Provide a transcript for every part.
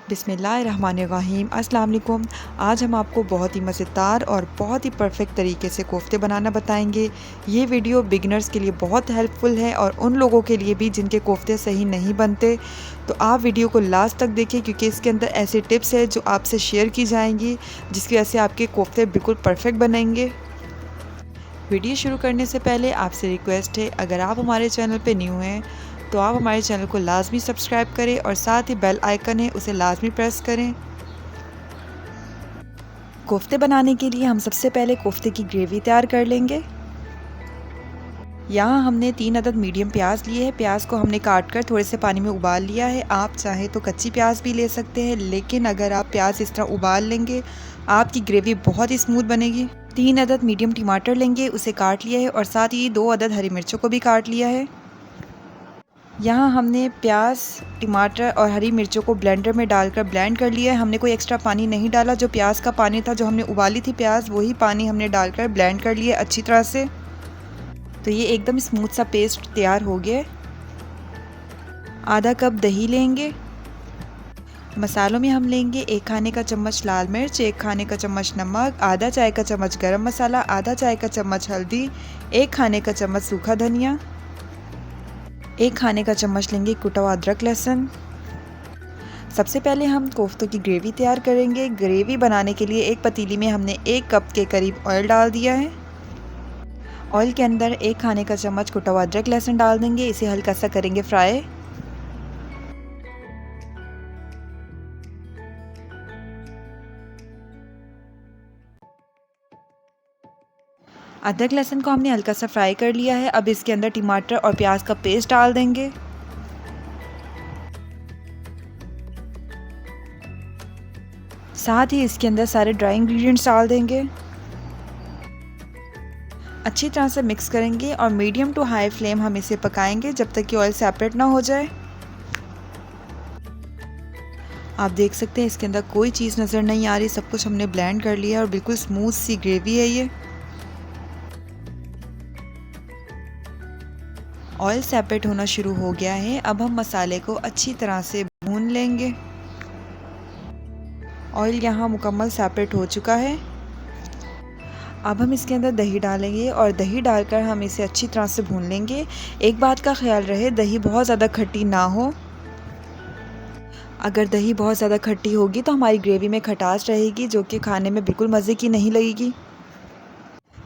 बिस्मिल्लाहिर्रहमानिर्रहीम। अस्सलाम वालेकुम। आज हम आपको बहुत ही मज़ेदार और बहुत ही परफेक्ट तरीके से कोफ्ते बनाना बताएंगे। ये वीडियो बिगिनर्स के लिए बहुत हेल्पफुल है और उन लोगों के लिए भी जिनके कोफ्ते सही नहीं बनते। तो आप वीडियो को लास्ट तक देखें क्योंकि इसके अंदर ऐसे टिप्स है जो आपसे शेयर की जाएंगी जिसकी वजह से आपके कोफ्ते बिल्कुल परफेक्ट बनेंगे। वीडियो शुरू करने से पहले आपसे रिक्वेस्ट है, अगर आप हमारे चैनल पे न्यू हैं तो आप हमारे चैनल को लाजमी सब्सक्राइब करें और साथ ही बेल आइकन है उसे लाजमी प्रेस करें। कोफ्ते बनाने के लिए हम सबसे पहले कोफ्ते की ग्रेवी तैयार कर लेंगे। यहाँ हमने 3 अदद मीडियम प्याज लिए हैं। प्याज को हमने काट कर थोड़े से पानी में उबाल लिया है। आप चाहें तो कच्ची प्याज भी ले सकते हैं, लेकिन अगर आप प्याज इस तरह उबाल लेंगे आपकी ग्रेवी बहुत ही स्मूथ बनेगी। 3 अदद मीडियम टमाटर लेंगे, उसे काट लिया है और साथ ही 2 अदद हरी मिर्चों को भी काट लिया है। यहाँ हमने प्याज, टमाटर और हरी मिर्चों को ब्लेंडर में डालकर ब्लेंड कर लिया है। हमने कोई एक्स्ट्रा पानी नहीं डाला। जो प्याज का पानी था, जो हमने उबाली थी प्याज, वही पानी हमने डालकर ब्लेंड कर लिया अच्छी तरह से। तो ये एकदम स्मूथ सा पेस्ट तैयार हो गया। आधा कप दही लेंगे। मसालों में हम लेंगे 1 खाने का चम्मच लाल मिर्च, 1 खाने का चम्मच नमक, आधा चाय का चम्मच गरम मसाला, आधा चाय का चम्मच हल्दी, 1 खाने का चम्मच सूखा धनिया, 1 खाने का चम्मच लेंगे कुटा हुआ अदरक लहसुन। सबसे पहले हम कोफ्तों की ग्रेवी तैयार करेंगे। ग्रेवी बनाने के लिए एक पतीली में हमने 1 कप के करीब ऑयल डाल दिया है। ऑयल के अंदर 1 खाने का चम्मच कुटा हुआ अदरक लहसुन डाल देंगे। इसे हल्का सा करेंगे फ्राई। अदरक लहसुन को हमने हल्का सा फ्राई कर लिया है। अब इसके अंदर टमाटर और प्याज का पेस्ट डाल देंगे। साथ ही इसके अंदर सारे ड्राई इंग्रेडिएंट्स डाल देंगे। अच्छी तरह से मिक्स करेंगे और मीडियम टू हाई फ्लेम हम इसे पकाएंगे जब तक कि ऑयल सेपरेट ना हो जाए। आप देख सकते हैं इसके अंदर कोई चीज़ नज़र नहीं आ रही, सब कुछ हमने ब्लेंड कर लिया और बिल्कुल स्मूथ सी ग्रेवी है ये। ऑयल सेपरेट होना शुरू हो गया है। अब हम मसाले को अच्छी तरह से भून लेंगे। ऑयल यहाँ मुकम्मल सेपरेट हो चुका है। अब हम इसके अंदर दही डालेंगे और दही डालकर हम इसे अच्छी तरह से भून लेंगे। एक बात का ख्याल रहे, दही बहुत ज़्यादा खट्टी ना हो। अगर दही बहुत ज़्यादा खट्टी होगी तो हमारी ग्रेवी में खटास रहेगी जो कि खाने में बिल्कुल मज़े की नहीं लगेगी।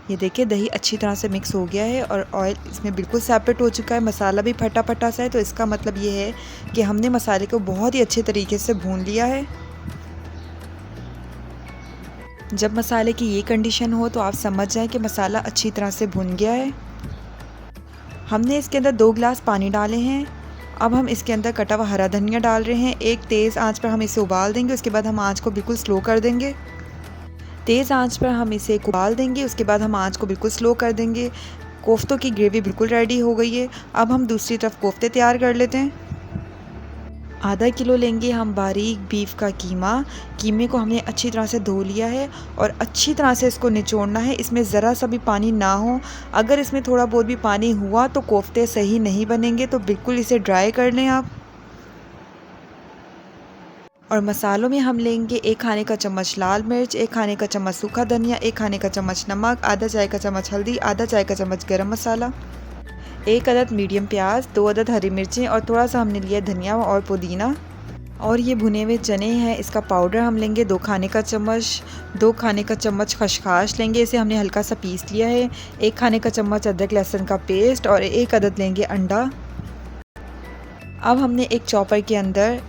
ये देखिए दही अच्छी तरह से मिक्स हो गया है और ऑयल इसमें बिल्कुल सेपरेट हो चुका है। मसाला भी फटा फटा सा है, तो इसका मतलब ये है कि हमने मसाले को बहुत ही अच्छे तरीके से भून लिया है। जब मसाले की ये कंडीशन हो तो आप समझ जाएं कि मसाला अच्छी तरह से भुन गया है। हमने इसके अंदर 2 गिलास पानी डाले हैं। अब हम इसके अंदर कटा हुआ हरा धनिया डाल रहे हैं। एक तेज़ आंच पर हम इसे उबाल देंगे। उसके बाद हम आंच को बिल्कुल स्लो कर देंगे। तेज़ आंच पर हम इसे उबाल देंगे, उसके बाद हम आंच को बिल्कुल स्लो कर देंगे। कोफ्तों की ग्रेवी बिल्कुल रेडी हो गई है। अब हम दूसरी तरफ कोफ्ते तैयार कर लेते हैं। आधा किलो लेंगे हम बारीक बीफ का कीमा। कीमे को हमने अच्छी तरह से धो लिया है और अच्छी तरह से इसको निचोड़ना है। इसमें ज़रा सा भी पानी ना हो। अगर इसमें थोड़ा बहुत भी पानी हुआ तो कोफ्ते सही नहीं बनेंगे, तो बिल्कुल इसे ड्राई कर लें आप। और मसालों में हम लेंगे 1 खाने का चम्मच लाल मिर्च, 1 खाने का चम्मच सूखा धनिया, 1 खाने का चम्मच नमक, आधा चाय का चम्मच हल्दी, आधा चाय का चम्मच गरम मसाला, 1 अदद मीडियम प्याज, 2 अदद हरी मिर्चें और थोड़ा सा हमने लिया धनिया और पुदीना। और ये भुने हुए चने हैं, इसका पाउडर हम लेंगे 2 खाने का चम्मच। 2 खाने का चम्मच खसखस लेंगे, इसे हमने हल्का सा पीस लिया है। 1 खाने का चम्मच अदरक लहसुन का पेस्ट और 1 अदद लेंगे अंडा। अब हमने एक चॉपर के अंदर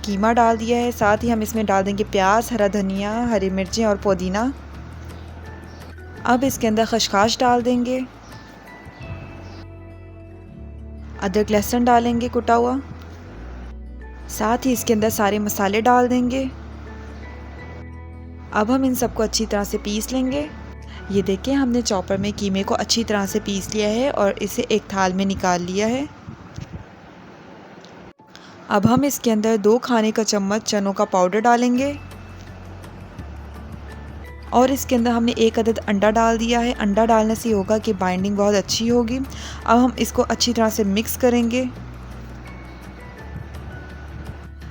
कीमा डाल दिया है। साथ ही हम इसमें डाल देंगे प्याज, हरा धनिया, हरी मिर्चें और पुदीना। अब इसके अंदर खसखस डाल देंगे। अदरक लहसुन डालेंगे कुटा हुआ। साथ ही इसके अंदर सारे मसाले डाल देंगे। अब हम इन सबको अच्छी तरह से पीस लेंगे। ये देखिए हमने चॉपर में कीमे को अच्छी तरह से पीस लिया है और इसे एक थाल में निकाल लिया है। अब हम इसके अंदर 2 खाने का चम्मच चनों का पाउडर डालेंगे और इसके अंदर हमने 1 अदद अंडा डाल दिया है। अंडा डालने से होगा कि बाइंडिंग बहुत अच्छी होगी। अब हम इसको अच्छी तरह से मिक्स करेंगे।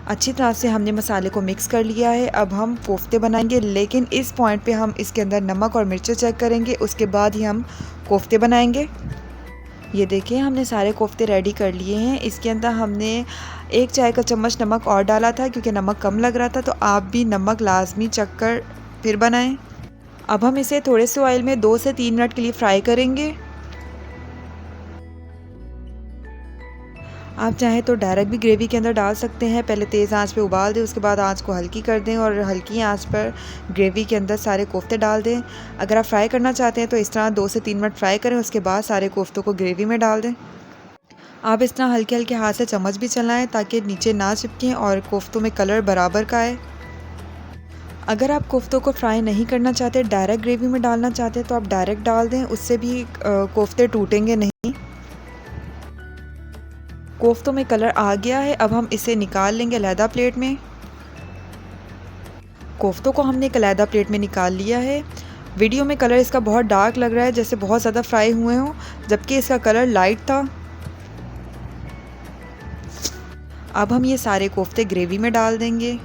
अच्छी तरह से हमने मसाले को मिक्स कर लिया है। अब हम कोफ्ते बनाएंगे, लेकिन इस पॉइंट पे हम इसके अंदर नमक और मिर्चें चेक करेंगे, उसके बाद ही हम कोफ्ते बनाएंगे। ये देखिए हमने सारे कोफ्ते रेडी कर लिए हैं। इसके अंदर हमने 1 चाय का चम्मच नमक और डाला था क्योंकि नमक कम लग रहा था, तो आप भी नमक लाजमी चख कर फिर बनाएं। अब हम इसे थोड़े से ऑयल में 2 से 3 मिनट के लिए फ्राई करेंगे। आप चाहें तो डायरेक्ट भी ग्रेवी के अंदर डाल सकते हैं। पहले तेज़ आंच पे उबाल दें, उसके बाद आंच को हल्की कर दें और हल्की आंच पर ग्रेवी के अंदर सारे कोफ्ते डाल दें। अगर आप फ्राई करना चाहते हैं तो इस तरह 2 से 3 मिनट फ्राई करें, उसके बाद सारे कोफ्तों को ग्रेवी में डाल दें। आप इस तरह हल्के हल्के हाथ से चम्मच भी चलाएं ताकि नीचे ना चिपकें और कोफ्तों में कलर बराबर का आए। अगर आप कोफ्तों को फ्राई नहीं करना चाहते, डायरेक्ट ग्रेवी में डालना चाहते हैं तो आप डायरेक्ट डाल दें, उससे भी कोफ्ते टूटेंगे नहीं। कोफ्तों में कलर आ गया है, अब हम इसे निकाल लेंगे अलहदा प्लेट में। कोफ्तों को हमने एक अलहदा प्लेट में निकाल लिया है। वीडियो में कलर इसका बहुत डार्क लग रहा है, जैसे बहुत ज़्यादा फ्राई हुए हों, जबकि इसका कलर लाइट था। अब हम ये सारे कोफ्ते ग्रेवी में डाल देंगे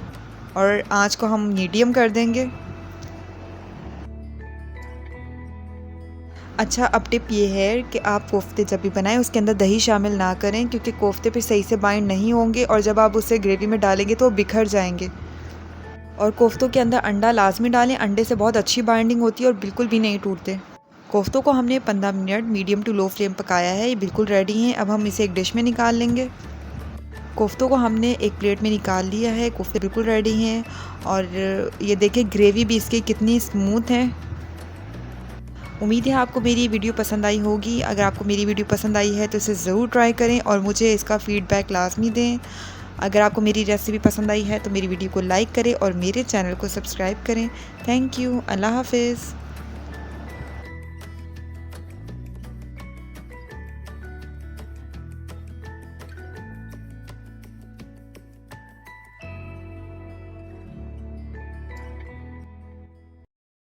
और आंच को हम मीडियम कर देंगे। अच्छा, अब टिप ये है कि आप कोफ्ते जब भी बनाएं उसके अंदर दही शामिल ना करें, क्योंकि कोफ्ते पे सही से बाइंड नहीं होंगे और जब आप उसे ग्रेवी में डालेंगे तो वो बिखर जाएंगे। और कोफ्तों के अंदर अंडा लाजमी डालें, अंडे से बहुत अच्छी बाइंडिंग होती है और बिल्कुल भी नहीं टूटते। कोफ्तों को हमने 15 minute medium to low flame पकाया है, ये बिल्कुल रेडी हैं। अब हम इसे एक डिश में निकाल लेंगे। कोफ्तों को हमने एक प्लेट में निकाल लिया है, कोफ्ते बिल्कुल रेडी हैं और ये देखिए ग्रेवी भी इसकी कितनी स्मूथ है। उम्मीद है आपको मेरी वीडियो पसंद आई होगी। अगर आपको मेरी वीडियो पसंद आई है तो इसे ज़रूर ट्राई करें और मुझे इसका फ़ीडबैक लाजमी दें। अगर आपको मेरी रेसिपी पसंद आई है तो मेरी वीडियो को लाइक करें और मेरे चैनल को सब्सक्राइब करें। Thank you. अल्लाह हाफ़िज़।